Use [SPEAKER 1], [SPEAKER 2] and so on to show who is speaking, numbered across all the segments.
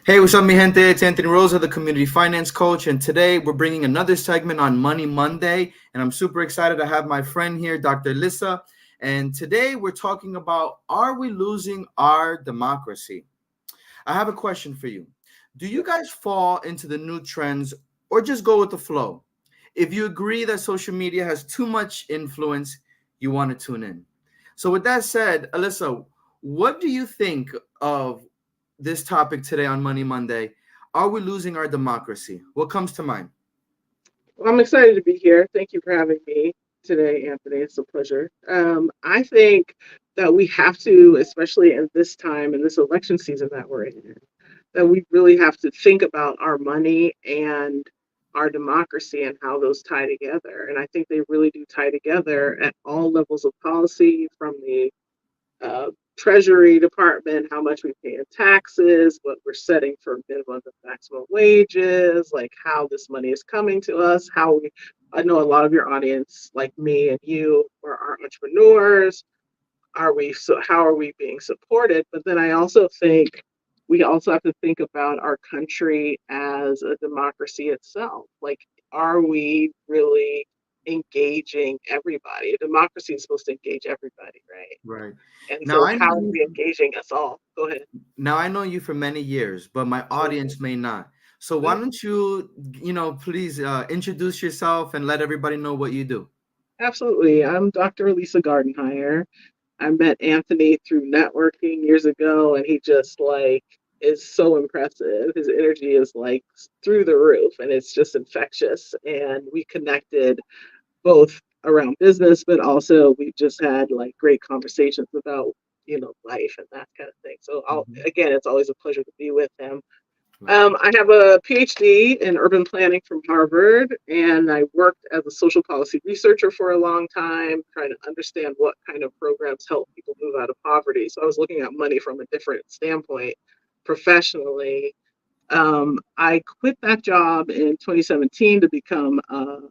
[SPEAKER 1] Hey, what's up, mi gente? It's Anthony Rosa, the community finance coach, and today we're bringing another segment on Money Monday. And I'm super excited to have my friend here, Dr. Lissa. And today we're talking about, are we losing our democracy? I have a question for you. Do you guys fall into the new trends or just go with the flow? If you agree that social media has too much influence, you want to tune in. So, with that said, Alyssa, what do you think of this topic today on Money Monday? Are we losing our democracy? What comes to mind?
[SPEAKER 2] Well, I'm excited to be here. Thank you for having me today, Anthony. It's a pleasure. I think that we have to, especially in this time, in this election season that we're in, that we really have to think about our money and our democracy and how those tie together. And I think they really do tie together at all levels of policy, from the uh, Treasury Department, how much we pay in taxes, what we're setting for minimum and maximum wages, like how this money is coming to us, how we, I know a lot of your audience, like me and you, are entrepreneurs. So how are we being supported? But then I also think we also have to think about our country as a democracy itself. Like, are we really engaging everybody? A democracy is supposed to engage everybody, right?
[SPEAKER 1] Right.
[SPEAKER 2] And
[SPEAKER 1] Now
[SPEAKER 2] so
[SPEAKER 1] I know
[SPEAKER 2] how are
[SPEAKER 1] you
[SPEAKER 2] we engaging us all? Go ahead.
[SPEAKER 1] now I know you for many years, but my
[SPEAKER 2] Sure.
[SPEAKER 1] audience may not. So why
[SPEAKER 2] Mhm.
[SPEAKER 1] don't you, please introduce yourself and let everybody know what you do?
[SPEAKER 2] Absolutely. I'm Dr. Lisa Gardenhire. I met Anthony through networking years ago, and he just like is so impressive. His energy is like through the roof, and it's just infectious. And we connected both around business, but also we just had like great conversations about life and that kind of thing. So
[SPEAKER 1] Mhm.
[SPEAKER 2] again, it's always a pleasure to be with him.
[SPEAKER 1] Likewise.
[SPEAKER 2] I have a PhD in urban planning from Harvard, and I worked as a social policy researcher for a long time, trying to understand what kind of programs help people move out of poverty. So I was looking at money from a different standpoint professionally. I quit that job in 2017 to become an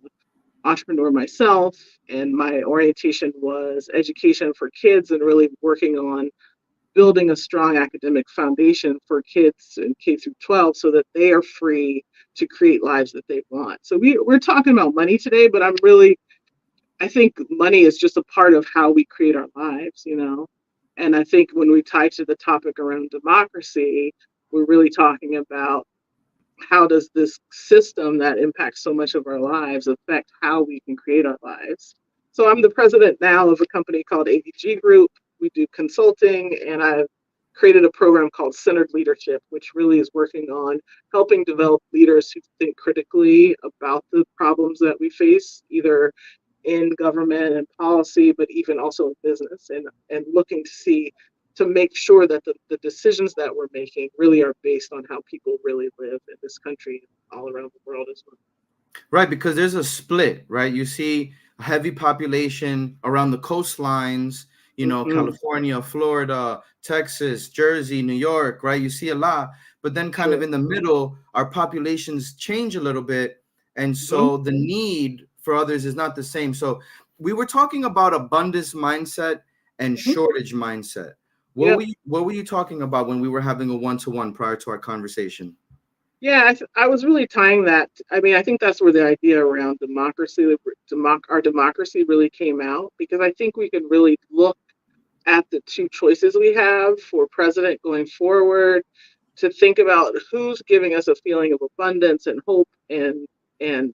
[SPEAKER 2] entrepreneur myself, and my orientation was education for kids and really working on building a strong academic foundation for kids in K through 12 so that they are free to create lives that they want. So we're talking about money today, but I think money is just a part of how we create our lives. And I think when we tie to the topic around democracy, we're really talking about how does this system that impacts so much of our lives affect how we can create our lives. So I'm the president now of a company called ADG Group. We do consulting, and I've created a program called Centered Leadership, which really is working on helping develop leaders who think critically about the problems that we face, either in government and policy, but even also in business, and looking to see to make sure that the decisions that we're making really are based on how people really live in this country and all around the world as well.
[SPEAKER 1] Right, because there's a split, right? You see a heavy population around the coastlines,
[SPEAKER 2] Mm-hmm.
[SPEAKER 1] California, Florida, Texas, Jersey, New York, right? You see a lot, but then kind of
[SPEAKER 2] Sure.
[SPEAKER 1] in the middle, our populations change a little bit. And
[SPEAKER 2] Mm-hmm.
[SPEAKER 1] so the need for others is not the same. So we were talking about abundance mindset and
[SPEAKER 2] Mm-hmm.
[SPEAKER 1] shortage mindset.
[SPEAKER 2] Yep.
[SPEAKER 1] What were you talking about when we were having a one-to-one prior to our conversation?
[SPEAKER 2] Yeah, I was really tying that. I mean, I think that's where the idea around democracy, our democracy really came out, because I think we can really look at the two choices we have for president going forward, to think about who's giving us a feeling of abundance and hope and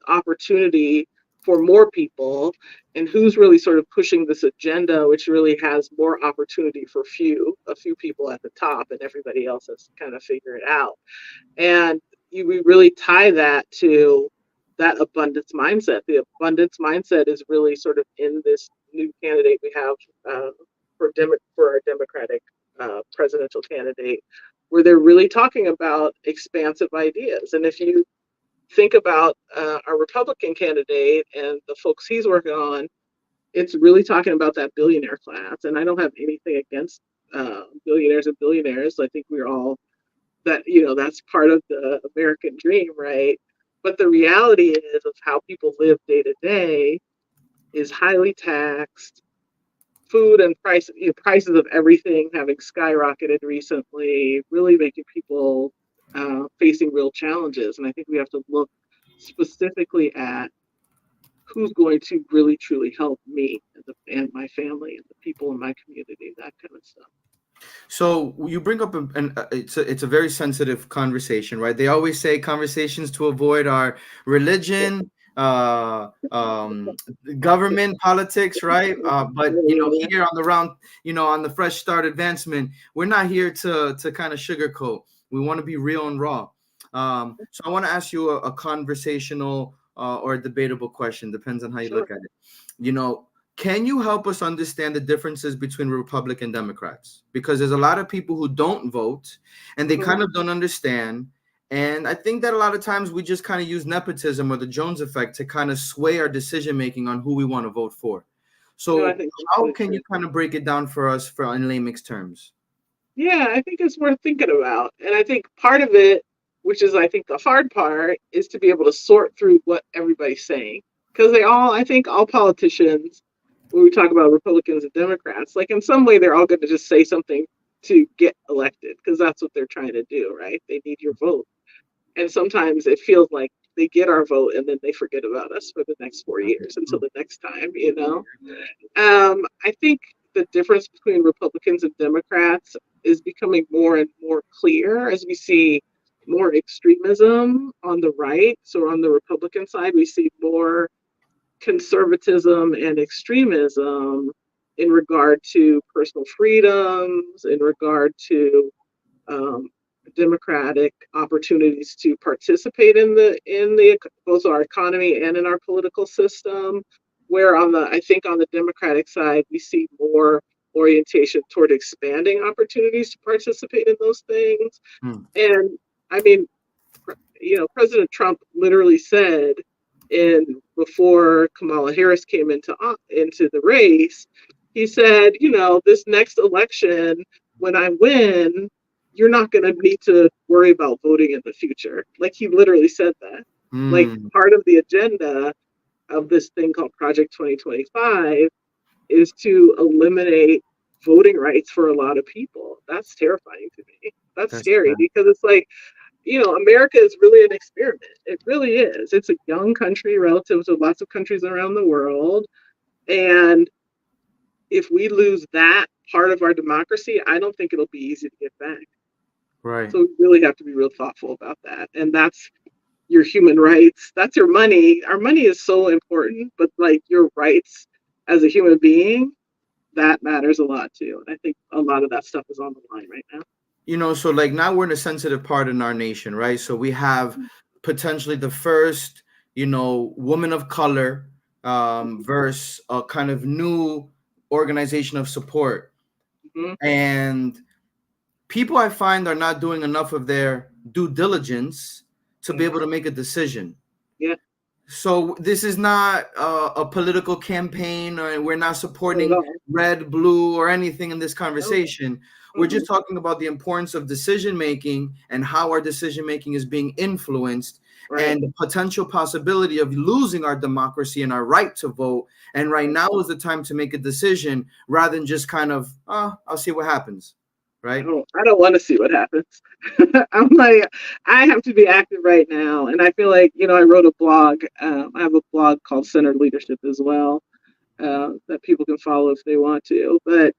[SPEAKER 2] opportunity for more people, and who's really sort of pushing this agenda which really has more opportunity for a few people at the top, and everybody else has to kind of figure it out. And we really tie that to that abundance mindset. The abundance mindset is really sort of in this new candidate we have, for our Democratic presidential candidate, where they're really talking about expansive ideas. And if you think about our Republican candidate and the folks he's working on, it's really talking about that billionaire class. And I don't have anything against billionaires and billionaires. I think we're all that's part of the American dream, right? But the reality is of how people live day to day is highly taxed. Food and prices of everything having skyrocketed recently, really making people facing real challenges. And I think we have to look specifically at who's going to really truly help me and my family and the people in my community, that kind of stuff.
[SPEAKER 1] So you bring up it's a very sensitive conversation, right? They always say conversations to avoid are religion, government, politics, right? But here on the round, on the Fresh Start Advancement, we're not here to kind of sugarcoat. We want to be real and raw. So I want to ask you a conversational or a debatable question, depends on how you
[SPEAKER 2] Sure.
[SPEAKER 1] look at it. Can you help us understand the differences between Republican and Democrats? Because there's a lot of people who don't vote and they kind of don't understand. And I think that a lot of times we just kind of use nepotism or the Jones effect to kind of sway our decision making on who we want to vote for. So
[SPEAKER 2] I think
[SPEAKER 1] how can you kind of break it down for us in layman's terms?
[SPEAKER 2] Yeah, I think it's worth thinking about. And I think part of it, which is I think the hard part, is to be able to sort through what everybody's saying. Because I think all politicians, when we talk about Republicans and Democrats, like in some way they're all going to just say something to get elected because that's what they're trying to do, right? They need your vote. And sometimes it feels like they get our vote and then they forget about us for the next 4 years until the next time, I think the difference between Republicans and Democrats is becoming more and more clear as we see more extremism on the right. So on the Republican side, we see more conservatism and extremism in regard to personal freedoms, in regard to democratic opportunities to participate in the both our economy and in our political system. Where I think on the Democratic side, we see more orientation toward expanding opportunities to participate in those things. And I mean, President Trump literally said before Kamala Harris came into the race, he said, this next election, when I win, you're not going to need to worry about voting in the future. Like he literally said that. Like part of the agenda of this thing called Project 2025 is to eliminate voting rights for a lot of people. That's terrifying to me. That's scary because it's like, America is really an experiment. It really is. It's a young country relative to lots of countries around the world. And if we lose that part of our democracy, I don't think it'll be easy to get back.
[SPEAKER 1] Right.
[SPEAKER 2] So we really have to be real thoughtful about that. And that's your human rights. That's your money. Our money is so important, but like your rights as a human being, that matters a lot too. And I think a lot of that stuff is on the line right now.
[SPEAKER 1] So like now we're in a sensitive part in our nation, right? So we have potentially the first, woman of color versus a kind of new organization of support. And people I find are not doing enough of their due diligence to be able to make a decision.
[SPEAKER 2] Yeah.
[SPEAKER 1] So this is not a political campaign, or we're not supporting red, blue, or anything in this conversation. We're just talking about the importance of decision making and how our decision making is being influenced, and the potential possibility of losing our democracy and our right to vote. And right now is the time to make a decision rather than just kind of, I'll see what happens. Right?
[SPEAKER 2] I don't want to see what happens. I'm like, I have to be active right now. And I feel like, I wrote a blog. I have a blog called Centered Leadership as well, that people can follow if they want to. But,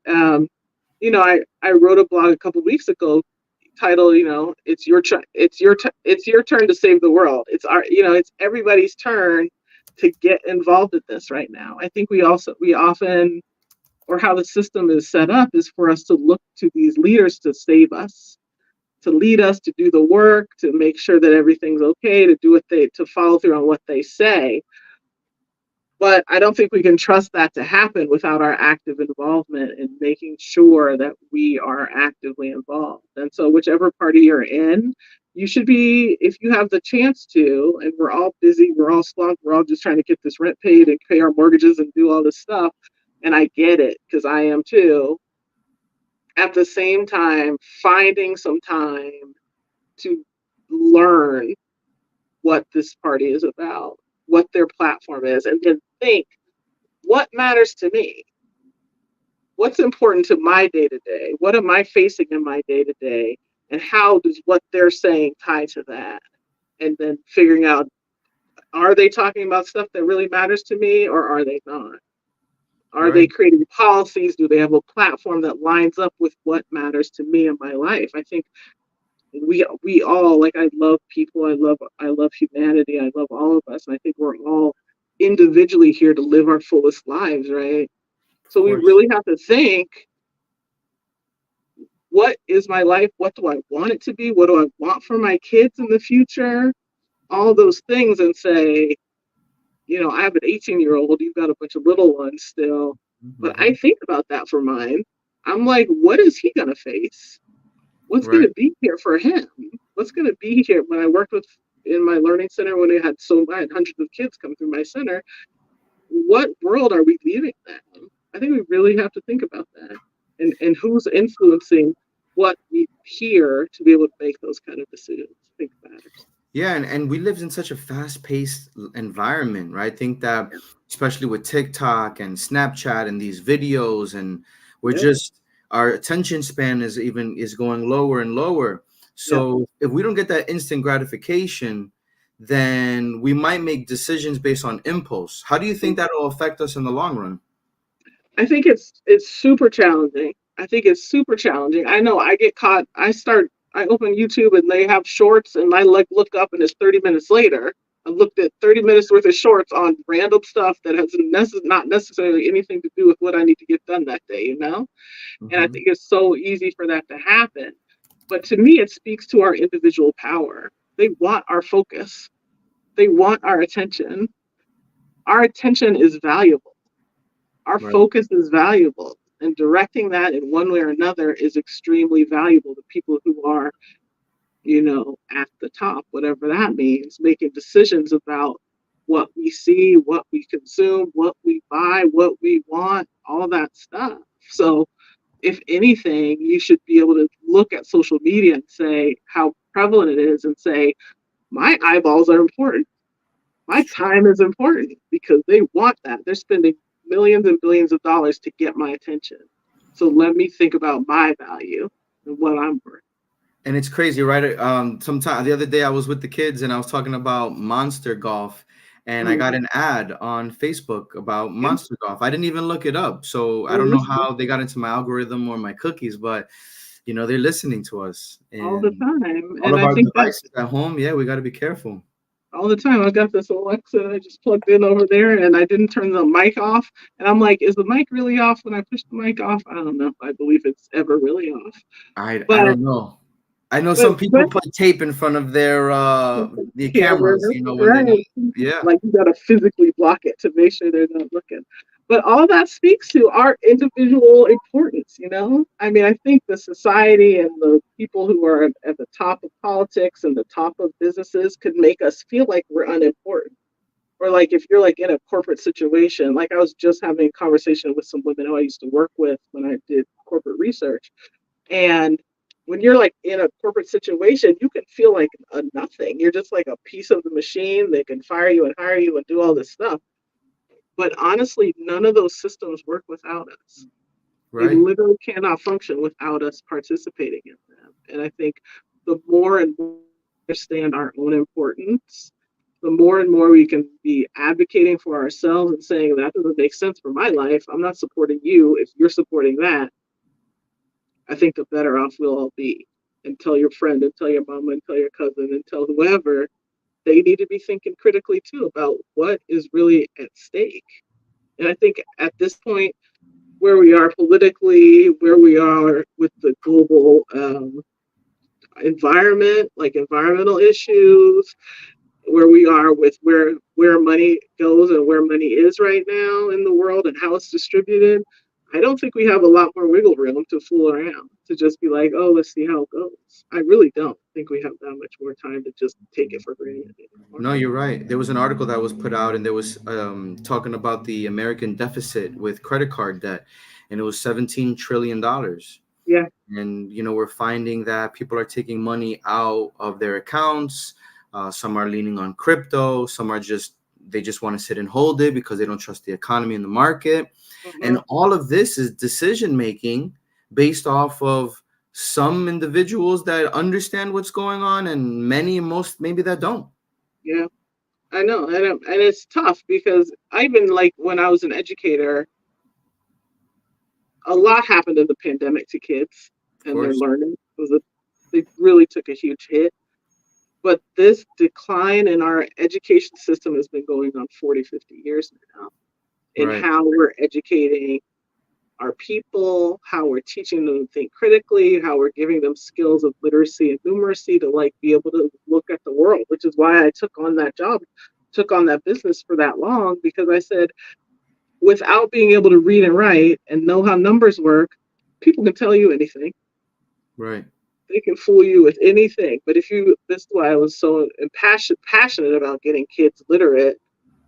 [SPEAKER 2] I wrote a blog a couple of weeks ago titled, it's your turn to save the world. It's it's everybody's turn to get involved in this right now. I think we often, or how the system is set up, is for us to look to these leaders to save us, to lead us, to do the work, to make sure that everything's okay, to follow through on what they say. But I don't think we can trust that to happen without our active involvement in making sure that we are actively involved. And so whichever party you're in, you should be, if you have the chance to, and we're all busy, we're all slumped, we're all just trying to get this rent paid and pay our mortgages and do all this stuff. And I get it, because I am too. At the same time, finding some time to learn what this party is about, what their platform is, and then think, what matters to me? What's important to my day-to-day? What am I facing in my day-to-day? and how does what they're saying tie to that? And then figuring out, are they talking about stuff that really matters to me, or are they not? Are they
[SPEAKER 1] Right.
[SPEAKER 2] creating policies? Do they have a platform that lines up with what matters to me in my life? I think we all, like, I love people, I love humanity, I love all of us, and I think we're all individually here to live our fullest lives, right?
[SPEAKER 1] Of
[SPEAKER 2] So we
[SPEAKER 1] course.
[SPEAKER 2] really have to think, what is my life? What do I want it to be? What do I want for my kids in the future? All those things, and say, I have an 18-year-old, you've got a bunch of little ones still, but I
[SPEAKER 1] Mhm.
[SPEAKER 2] think about that for mine. I'm like, what is he going to face? What's going
[SPEAKER 1] Right.
[SPEAKER 2] to be here for him? What's going to be here when I worked with in my learning center, when I had hundreds of kids come through my center? What world are we leaving them? I think we really have to think about that, and who's influencing what we hear to be able to make those kind of decisions. I think matters.
[SPEAKER 1] Yeah, and we live in such a fast-paced environment, right? I think that
[SPEAKER 2] Yeah.
[SPEAKER 1] especially with TikTok and Snapchat and these videos, and we're
[SPEAKER 2] Yep.
[SPEAKER 1] just our attention span is going lower and lower.
[SPEAKER 2] Yep.
[SPEAKER 1] So if we don't get that instant gratification, then we might make decisions based on impulse. How do you think that will affect us in the long run?
[SPEAKER 2] I think it's super challenging. I think it's super challenging. I know I get caught. I open YouTube and they have shorts, and I like look up and it's 30 minutes later. I looked at 30 minutes worth of shorts on random stuff that has not necessarily anything to do with what I need to get done that day. And I
[SPEAKER 1] Hmm.
[SPEAKER 2] think it's so easy for that to happen. But to me, it speaks to our individual power. They want our focus. They want our attention. Our attention is valuable. Our
[SPEAKER 1] Right.
[SPEAKER 2] focus is valuable, and directing that in one way or another is extremely valuable to people who are, at the top, whatever that means, making decisions about what we see, what we consume, what we buy, what we want, all that stuff. So if anything, you should be able to look at social media and say how prevalent it is, and say, my eyeballs are important. My time is important, because they want that. They're spending millions and billions of dollars to get my attention. So let me think about my value and what I'm worth.
[SPEAKER 1] And it's crazy, right? Sometime the other day I was with the kids and I was talking about Monster Golf, and I got
[SPEAKER 2] Mm-hmm.
[SPEAKER 1] an ad on Facebook about
[SPEAKER 2] Yeah.
[SPEAKER 1] Monster Golf. I didn't even look it up, so I
[SPEAKER 2] Oh,
[SPEAKER 1] don't know
[SPEAKER 2] listen,
[SPEAKER 1] how they got into my algorithm or my cookies, but they're listening to us
[SPEAKER 2] all the
[SPEAKER 1] and
[SPEAKER 2] time.
[SPEAKER 1] all
[SPEAKER 2] And
[SPEAKER 1] of
[SPEAKER 2] I
[SPEAKER 1] our
[SPEAKER 2] think that
[SPEAKER 1] devices at home. Yeah, we got to be careful.
[SPEAKER 2] all the time. I got this Alexa I just plugged in over there, and I didn't turn the mic off. And I'm like, is the mic really off when I push the mic off? I don't know if I believe it's ever really off.
[SPEAKER 1] I
[SPEAKER 2] But
[SPEAKER 1] don't know. I know
[SPEAKER 2] but
[SPEAKER 1] some people
[SPEAKER 2] but
[SPEAKER 1] put tape in front of their
[SPEAKER 2] camera,
[SPEAKER 1] cameras, when they
[SPEAKER 2] right?
[SPEAKER 1] need. Yeah.
[SPEAKER 2] Like, you got to physically block it to make sure they're not looking. But all that speaks to our individual importance. I mean, I think the society and the people who are at the top of politics and the top of businesses could make us feel like we're unimportant. Or like, if you're like in a corporate situation, like I was just having a conversation with some women who I used to work with when I did corporate research, and when you're like in a corporate situation, you can feel like a nothing. You're just like a piece of the machine. They can fire you and hire you and do all this stuff. But honestly, none of those systems work without us. They
[SPEAKER 1] Right.
[SPEAKER 2] literally cannot function without us participating in them. And I think the more and more we understand our own importance, the more and more we can be advocating for ourselves and saying, that doesn't make sense for my life. I'm not supporting you if you're supporting that. I think the better off we'll all be. And tell your friend, and tell your mama, and tell your cousin, and tell whoever, they need to be thinking critically too about what is really at stake. And I think at this point, where we are politically, where we are with the global environment, like environmental issues, where we are with where money goes and where money is right now in the world and how it's distributed, I don't think we have a lot more wiggle room to fool around, to just be like, oh, let's see how it goes. I really don't think we have that much more time to just take it for granted anymore.
[SPEAKER 1] No, you're right. There was an article that was put out, and there was talking about the American deficit with credit card debt, and it was $17 trillion.
[SPEAKER 2] Yeah.
[SPEAKER 1] And we're finding that people are taking money out of their accounts. Some are leaning on crypto. Some are they just want to sit and hold it because they don't trust the economy and the market.
[SPEAKER 2] Mhm.
[SPEAKER 1] And all of this is decision making based off of some individuals that understand what's going on, and most maybe that don't.
[SPEAKER 2] Yeah, I know. And it's tough because I even like when I was an educator, a lot happened in the pandemic to kids
[SPEAKER 1] Of
[SPEAKER 2] and their
[SPEAKER 1] course.
[SPEAKER 2] learning. They really took a huge hit. But this decline in our education system has been going on 40, 50 years now, in
[SPEAKER 1] Right.
[SPEAKER 2] how we're educating our people, how we're teaching them to think critically, how we're giving them skills of literacy and numeracy to like be able to look at the world, which is why I took on that job, took on that business for that long, because I said, without being able to read and write and know how numbers work, people can tell you anything.
[SPEAKER 1] Right.
[SPEAKER 2] They can fool you with anything. But if you, this is why I was so passionate about getting kids literate.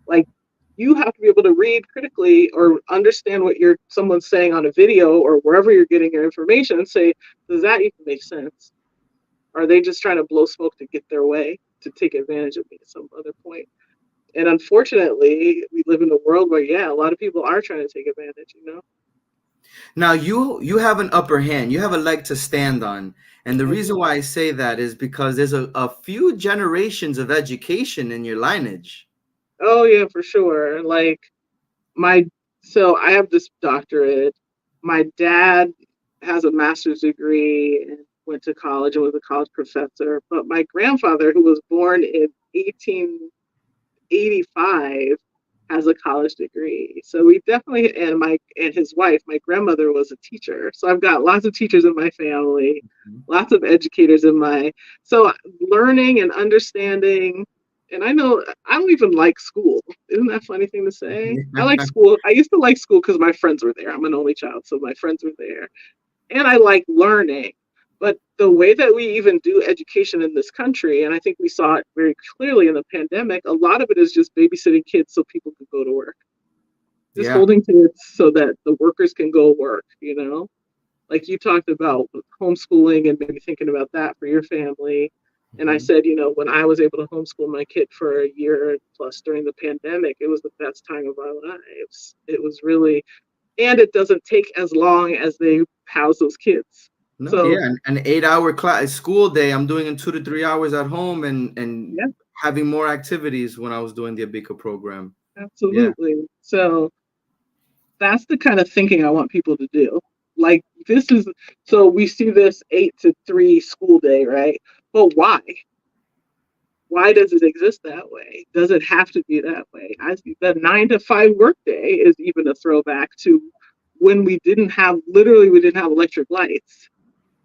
[SPEAKER 2] Like, you have to be able to read critically or understand what someone's saying on a video or wherever you're getting your information and say, does that even make sense? Are they just trying to blow smoke to get their way, to take advantage of me at some other point? And unfortunately, we live in a world where, yeah, a lot of people are trying to take advantage, you know?
[SPEAKER 1] Now you have an upper hand. You have a leg to stand on. And the
[SPEAKER 2] I
[SPEAKER 1] reason
[SPEAKER 2] do.
[SPEAKER 1] why I say that is because there's a few generations of education in your lineage.
[SPEAKER 2] Oh, yeah, for sure. Like, my, so I have this doctorate. My dad has a master's degree and went to college and was a college professor. But my grandfather, who was born in 1885, has a college degree. So we definitely, and his wife, my grandmother was a teacher. So I've got lots of teachers in my family, lots of educators in my, so learning and understanding. And I know I don't even like school. Isn't that a funny thing to say? I like school. I used to like school because my friends were there. I'm an only child, so my friends were there. And I like learning. But the way that we even do education in this country, and I think we saw it very clearly in the pandemic, a lot of it is just babysitting kids so people can go to work. Just
[SPEAKER 1] Yeah.
[SPEAKER 2] holding kids so that the workers can go work, you know? Like you talked about homeschooling and maybe thinking about that for your family. And I
[SPEAKER 1] Mhm.
[SPEAKER 2] said, you know, when I was able to homeschool my kid for a year plus during the pandemic, it was the best time of our lives. It was really, and it doesn't take as long as they house those kids.
[SPEAKER 1] No,
[SPEAKER 2] So,
[SPEAKER 1] yeah, an 8 hour class school day. I'm doing in 2 to 3 hours at home, and
[SPEAKER 2] yeah,
[SPEAKER 1] having more activities when I was doing the Abika program. Yeah.
[SPEAKER 2] absolutely. So that's the kind of thinking I want people to do. Like this is, so we see this 8 to 3 school day, right? But why? Why does it exist that way? Does it have to be that way? I see the 9 to 5 workday is even a throwback to when we didn't have, literally we didn't have electric lights.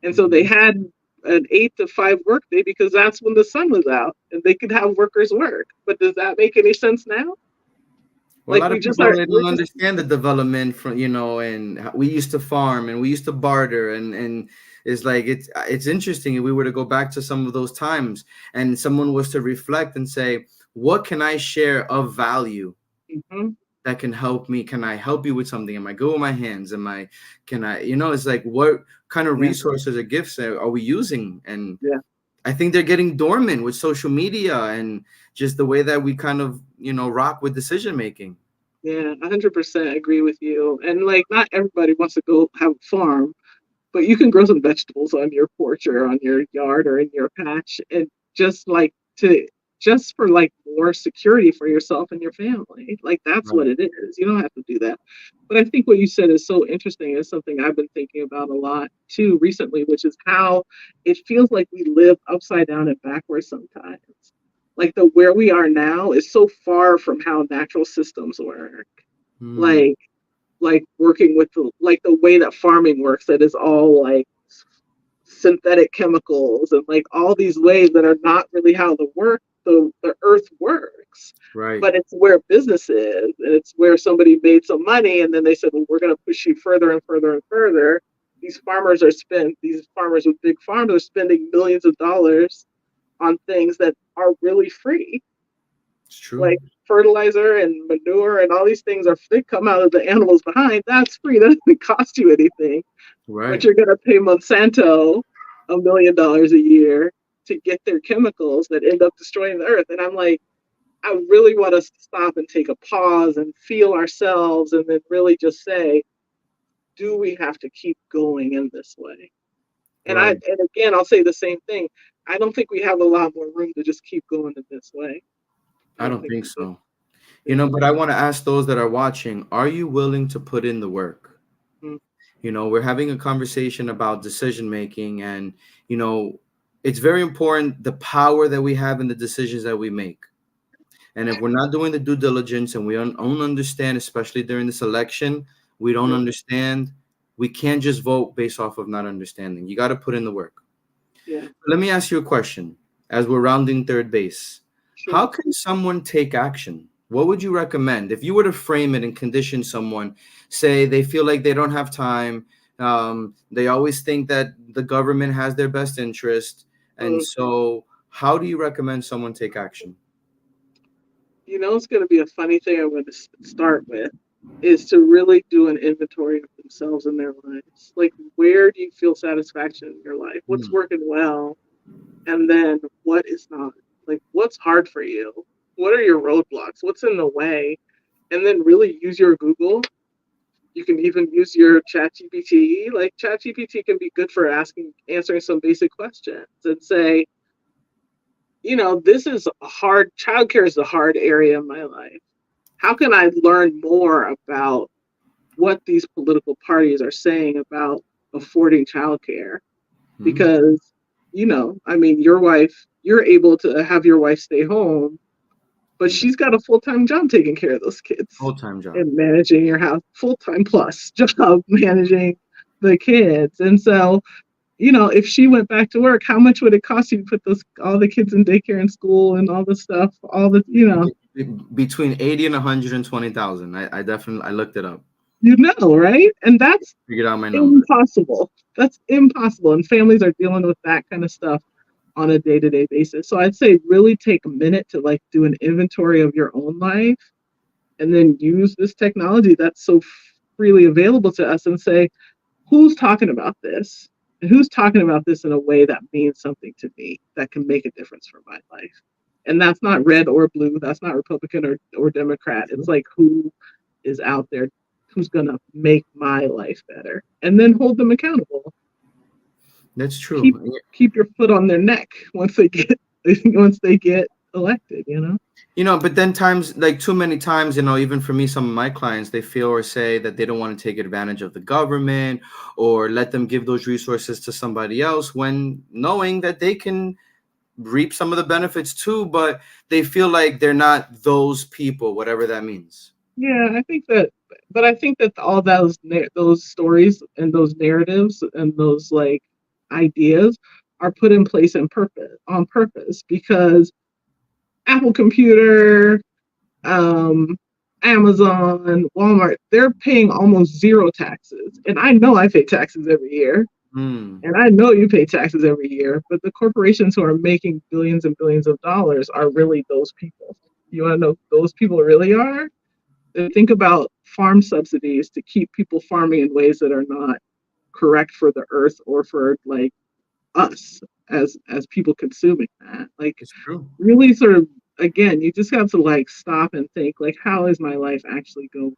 [SPEAKER 2] And so they
[SPEAKER 1] Mhm.
[SPEAKER 2] had an 8 to 5 workday because that's when the sun was out and they could have workers work. But does that make any sense now?
[SPEAKER 1] Well, a
[SPEAKER 2] Like
[SPEAKER 1] lot
[SPEAKER 2] we
[SPEAKER 1] of
[SPEAKER 2] just
[SPEAKER 1] people
[SPEAKER 2] are,
[SPEAKER 1] don't
[SPEAKER 2] we're just,
[SPEAKER 1] understand the development from, and we used to farm and we used to barter, and it's like it's interesting if we were to go back to some of those times and someone was to reflect and say, what can I share of value
[SPEAKER 2] mhm,
[SPEAKER 1] that can help me? Can I help you with something? Am I good with my hands? Can I, it's like, what kind of
[SPEAKER 2] yeah,
[SPEAKER 1] resources or gifts are we using? And
[SPEAKER 2] yeah.
[SPEAKER 1] I think they're getting dormant with social media and just the way that we kind of, rock with decision making.
[SPEAKER 2] Yeah, 100% agree with you. And like, not everybody wants to go have a farm, but you can grow some vegetables on your porch or on your yard or in your patch, and just like to, just for like more security for yourself and your family. Like that's what
[SPEAKER 1] Right.
[SPEAKER 2] it is. You don't have to do that. But I think what you said is so interesting. It's something I've been thinking about a lot too recently, which is how it feels like we live upside down and backwards sometimes. Like the where we are now is so far from how natural systems work.
[SPEAKER 1] Hmm.
[SPEAKER 2] Like working with the way that farming works, that is all like synthetic chemicals and like all these ways that are not really how the earth works.
[SPEAKER 1] Right.
[SPEAKER 2] But it's where business is, and it's where somebody made some money and then they said, well, we're going to push you further and further and further. These farmers with big farms are spending millions of dollars on things that are really free,
[SPEAKER 1] It's true.
[SPEAKER 2] like fertilizer and manure and all these things are, they come out of the animals behind. That's free. That doesn't cost you anything. But
[SPEAKER 1] Right.
[SPEAKER 2] you're going to pay Monsanto $1 million a year to get their chemicals that end up destroying the earth. And I'm like, I really want us to stop and take a pause and feel ourselves and then really just say, do we have to keep going in this way?
[SPEAKER 1] Right.
[SPEAKER 2] and again, I'll say the same thing. I don't think we have a lot more room to just keep going in this way. I
[SPEAKER 1] I
[SPEAKER 2] don't
[SPEAKER 1] don't
[SPEAKER 2] think
[SPEAKER 1] think
[SPEAKER 2] we do.
[SPEAKER 1] so.
[SPEAKER 2] Yeah.
[SPEAKER 1] But I want to ask those that are watching, are you willing to put in the work?
[SPEAKER 2] Mm,
[SPEAKER 1] We're having a conversation about decision making, and, you know, it's very important the power that we have in the decisions that we make. And if we're not doing the due diligence and we don't understand, especially during this election, we don't
[SPEAKER 2] mhm.
[SPEAKER 1] understand, we can't just vote based off of not understanding. You got to put in the work.
[SPEAKER 2] Yeah,
[SPEAKER 1] Let me ask you a question as we're rounding third base.
[SPEAKER 2] sure.
[SPEAKER 1] How can someone take action? What would you recommend if you were to frame it and condition someone? Say they feel like they don't have time. They always think that the government has their best interest. And
[SPEAKER 2] Mm.
[SPEAKER 1] so, how do you recommend someone take action?
[SPEAKER 2] It's going to be a funny thing I'm going to start with is to really do an inventory of themselves and their lives. Like, where do you feel satisfaction in your life? What's
[SPEAKER 1] Hmm.
[SPEAKER 2] working well? And then what is not? Like, what's hard for you? What are your roadblocks? What's in the way? And then really use your Google. You can even use your ChatGPT. Like, ChatGPT can be good for answering some basic questions and say, this is a hard, childcare is a hard area in my life. How can I learn more about what these political parties are saying about affording childcare?
[SPEAKER 1] Hmm.
[SPEAKER 2] Because, I mean, you're able to have your wife stay home, but she's got a full time job taking care of those kids
[SPEAKER 1] Full time job.
[SPEAKER 2] and managing your house, full time plus job managing the kids. And so, if she went back to work, how much would it cost you to put all the kids in daycare and school and all the stuff,
[SPEAKER 1] Between 80 and 120,000. I definitely I looked it up.
[SPEAKER 2] right? And that's
[SPEAKER 1] Figured out my number.
[SPEAKER 2] impossible. That's impossible. And families are dealing with that kind of stuff on a day-to-day basis. So I'd say really take a minute to like do an inventory of your own life and then use this technology that's so freely available to us and say, who's talking about this? And who's talking about this in a way that means something to me that can make a difference for my life? And that's not red or blue. That's not Republican or Democrat. It's like who is out there who's going to make my life better and then hold them accountable.
[SPEAKER 1] That's
[SPEAKER 2] Keep
[SPEAKER 1] true.
[SPEAKER 2] keep your foot on their neck once they get elected.
[SPEAKER 1] But then times like too many times, even for me, some of my clients, they feel or say that they don't want to take advantage of the government or let them give those resources to somebody else when knowing that they can reap some of the benefits too, but they feel like they're not those people, whatever that means.
[SPEAKER 2] Yeah, I think that all those stories and those narratives and those like ideas are put in place on purpose because Apple Computer, um, Amazon, Walmart, they're paying almost zero taxes, and I know I pay taxes every year,
[SPEAKER 1] Hmm.
[SPEAKER 2] and I know you pay taxes every year, but the corporations who are making billions and billions of dollars are really those people. You want to know who those people really are? Think about farm subsidies to keep people farming in ways that are not correct for the earth or for like us as people consuming that. Like
[SPEAKER 1] It's true.
[SPEAKER 2] really sort of again, you just have to like stop and think like how is my life actually going?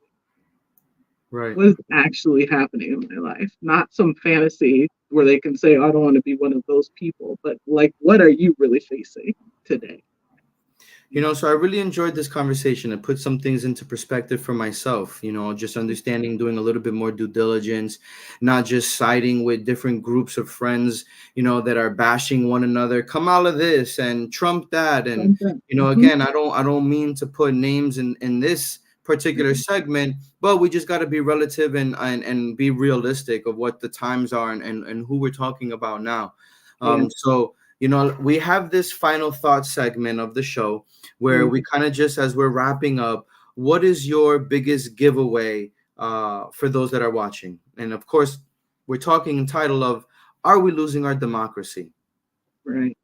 [SPEAKER 1] Right.
[SPEAKER 2] What is actually happening in my life? Not some fantasy where they can say, oh, I don't want to be one of those people, but like what are you really facing today?
[SPEAKER 1] So I really enjoyed this conversation. It put some things into perspective for myself, just understanding, doing a little bit more due diligence, not just siding with different groups of friends, that are bashing one another. Come out of this and Trump that. And,
[SPEAKER 2] Mm-hmm.
[SPEAKER 1] again, I don't mean to put names in this particular segment, but we just got to be relative and be realistic of what the times are and who we're talking about now.
[SPEAKER 2] Yeah.
[SPEAKER 1] So, we have this final thought segment of the show where
[SPEAKER 2] Mm.
[SPEAKER 1] we kind of just as we're wrapping up, what is your biggest giveaway for those that are watching? And of course, we're talking in title of Are We Losing Our Democracy?
[SPEAKER 2] Right.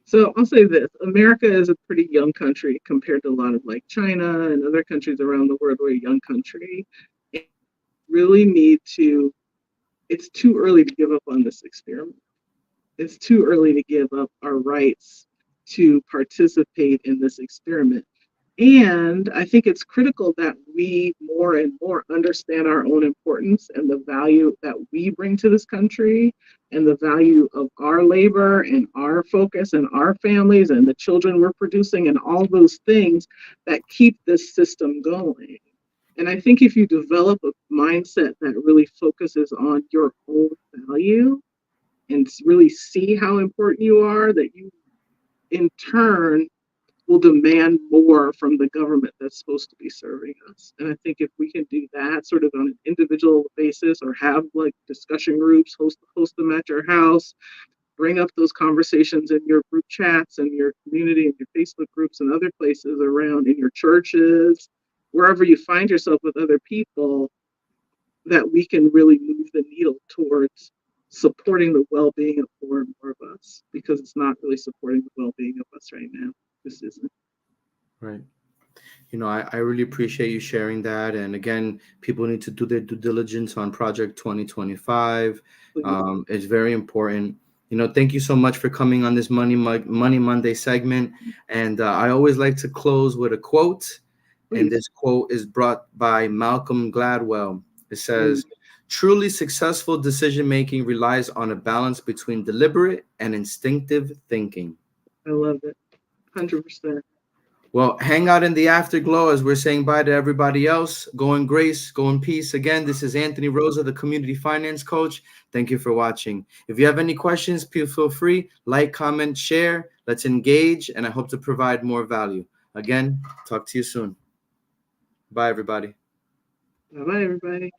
[SPEAKER 2] So I'll say this, America is a pretty young country compared to a lot of like China and other countries around the world. We're a young country. And really need to, it's too early to give up on this experiment. It's too early to give up our rights to participate in this experiment. And I think it's critical that we more and more understand our own importance and the value that we bring to this country and the value of our labor and our focus and our families and the children we're producing and all those things that keep this system going. And I think if you develop a mindset that really focuses on your own value and really see how important you are, that you in turn will demand more from the government that's supposed to be serving us. And I think if we can do that sort of on an individual basis or have like discussion groups, host them at your house, bring up those conversations in your group chats and your community and your Facebook groups and other places around in your churches, wherever you find yourself with other people, that we can really move the needle towards supporting the well-being of more and more of us, because it's not really supporting the well-being of us right now. This isn't.
[SPEAKER 1] Right. I really appreciate you sharing that. And again, people need to do their due diligence on Project 2025. It's very important. Thank you so much for coming on this Money Monday segment. And I always like to close with a quote. And this quote is brought by Malcolm Gladwell. It says, truly successful decision-making relies on a balance between deliberate and instinctive thinking.
[SPEAKER 2] I love it. 100%.
[SPEAKER 1] Well, hang out in the afterglow as we're saying bye to everybody else. Go in grace, go in peace. Again, this is Anthony Rosa, the community finance coach. Thank you for watching. If you have any questions, please feel free. Like, comment, share. Let's engage, and I hope to provide more value. Again, talk to you soon. Bye, everybody.
[SPEAKER 2] Bye-bye, everybody.